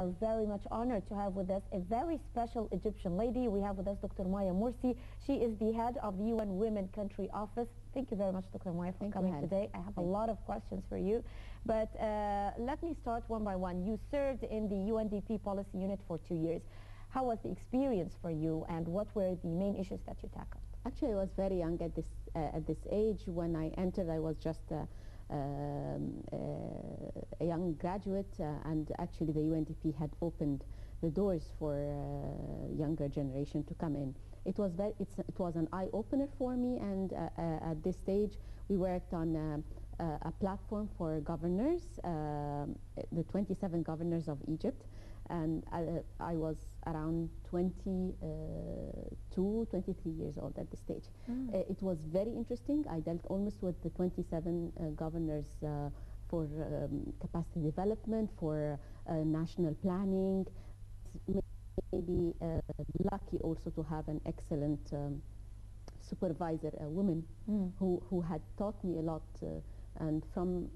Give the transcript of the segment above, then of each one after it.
We're very much honored to have with us a very special Egyptian lady. We have with us Dr. Maya Morsi. She is the head of the UN Women Country Office. Thank you very much, Dr. Maya, for coming today. I have a lot of questions for you, but let me start one by one. You served in the UNDP policy unit for 2 years. How was the experience for you, and what were the main issues that you tackled? Actually, I was very young at this age. When I entered, I was just a young graduate, and actually the UNDP had opened the doors for younger generation to come in. It was an eye-opener for me, and at this stage we worked on a platform for governors, the 27 governors of Egypt, and I was around 22, 23 years old at this stage. It was very interesting. I dealt almost with the 27 governors for capacity development, for national planning. Maybe lucky also to have an excellent supervisor, a woman, who had taught me a lot, and from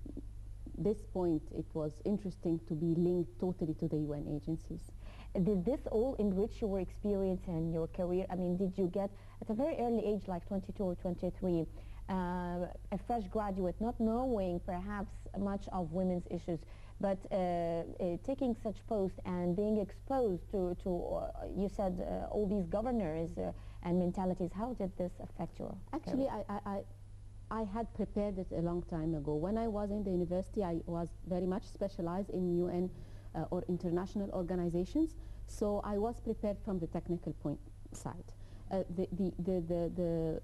this point it was interesting to be linked totally to the UN agencies. Did this all enrich your experience and your career? I mean, did you get, at a very early age, like 22 or 23, a fresh graduate, not knowing perhaps much of women's issues, but taking such post and being exposed to you said, all these governors and mentalities, how did this affect your Actually, career? I had prepared it a long time ago. When I was in the university, I was very much specialized in UN or international organizations, so I was prepared from the technical point side. The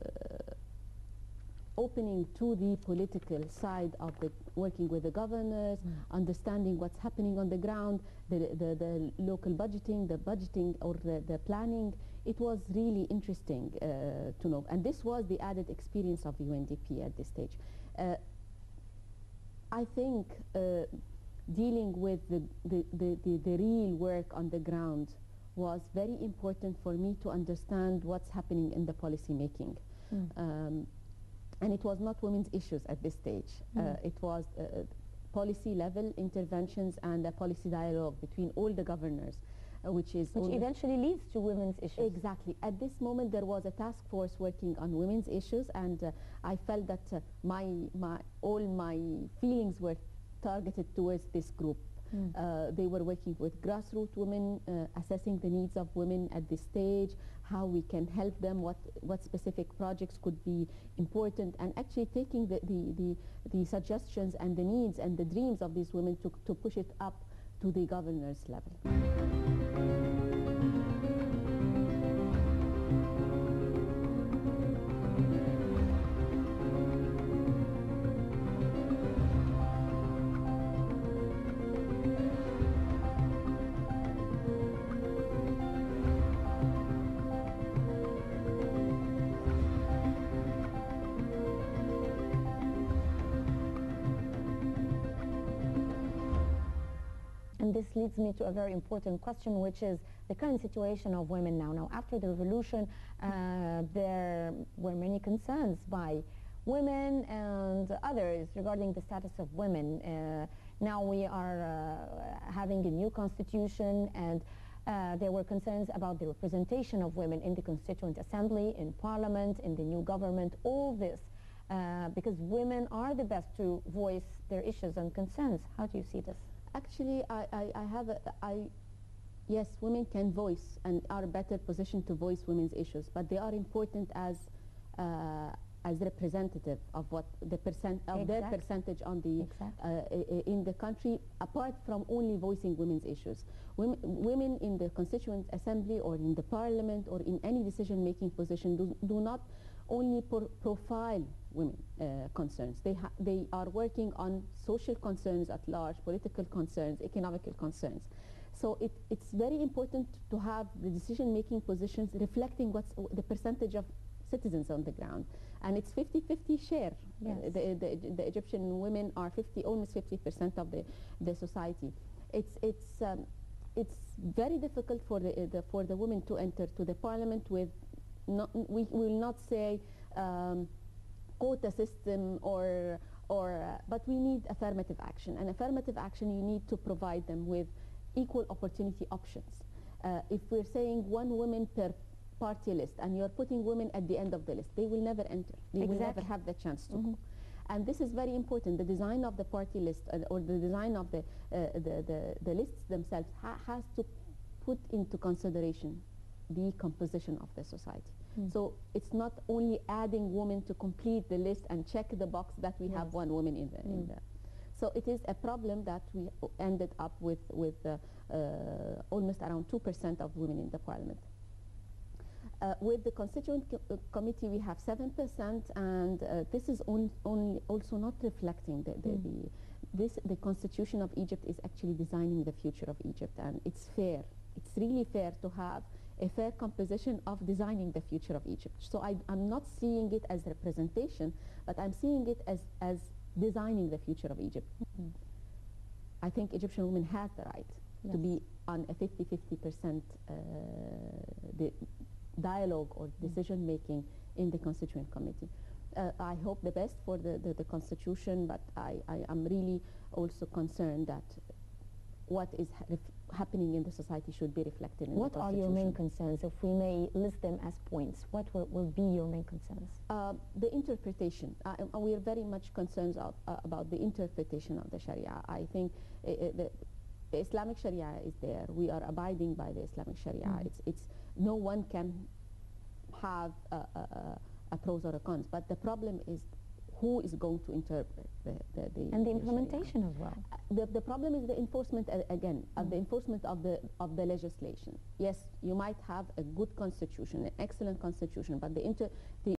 opening to the political side of the working with the governors, understanding what's happening on the ground, the local budgeting or the planning, it was really interesting to know. And this was the added experience of UNDP at this stage. I think dealing with the real work on the ground was very important for me to understand what's happening in the policy making. And it was not women's issues at this stage. It was policy level interventions and a policy dialogue between all the governors, which eventually leads to women's issues. Exactly. At this moment there was a task force working on women's issues, and I felt that all my feelings were targeted towards this group. They were working with grassroots women, assessing the needs of women at this stage, how we can help them, what specific projects could be important, and actually taking the suggestions and the needs and the dreams of these women to push it up to the governors level. And this leads me to a very important question, which is the current situation of women now. Now, after the revolution, there were many concerns by women and others regarding the status of women. Now we are having a new constitution, and there were concerns about the representation of women in the Constituent Assembly, in Parliament, in the new government, all this, because women are the best to voice their issues and concerns. How do you see this? Actually, yes, women can voice and are better positioned to voice women's issues, but they are important as representative of their percentage on the in the country, apart from only voicing women's issues. Women in the Constituent Assembly or in the Parliament or in any decision-making position do not only profile women concerns. They are working on social concerns at large, political concerns, economical concerns. So it's very important to have the decision-making positions reflecting what's the percentage of citizens on the ground. And it's 50-50 share. Yes. The Egyptian women are almost 50% of the society. It's very difficult for the women to enter to the parliament with, we will not say quota system but we need affirmative action. And affirmative action, you need to provide them with equal opportunity options. If we're saying one woman per party list and you're putting women at the end of the list, they will never enter. They will never have the chance to go. And this is very important. The design of the party list or the design of the lists themselves has to put into consideration the composition of the society. So it's not only adding women to complete the list and check the box that we have one woman in the. So it is a problem that we ended up with almost around 2% of women in the parliament. With the Constituent Committee, we have 7%, and this is also not reflecting the Constitution of Egypt is actually designing the future of Egypt, and it's fair. It's really fair to have a fair composition of designing the future of Egypt. So I'm not seeing it as representation, but I'm seeing it as designing the future of Egypt. I think Egyptian women have the right to be on a 50-50% dialogue or decision making in the Constituent Committee. I hope the best for the Constitution, but I am really also concerned that what is happening in the society should be reflected in the Constitution. What are your main concerns? If we may list them as points, what will be your main concerns? The interpretation. We are very much concerned about the interpretation of the Sharia. I think the Islamic Sharia is there. We are abiding by the Islamic Sharia. It's no one can have a pros or a cons, but the problem is who is going to interpret and the implementation as well. The problem is the enforcement again, the enforcement of the legislation. Yes, you might have a good constitution, an excellent constitution, but the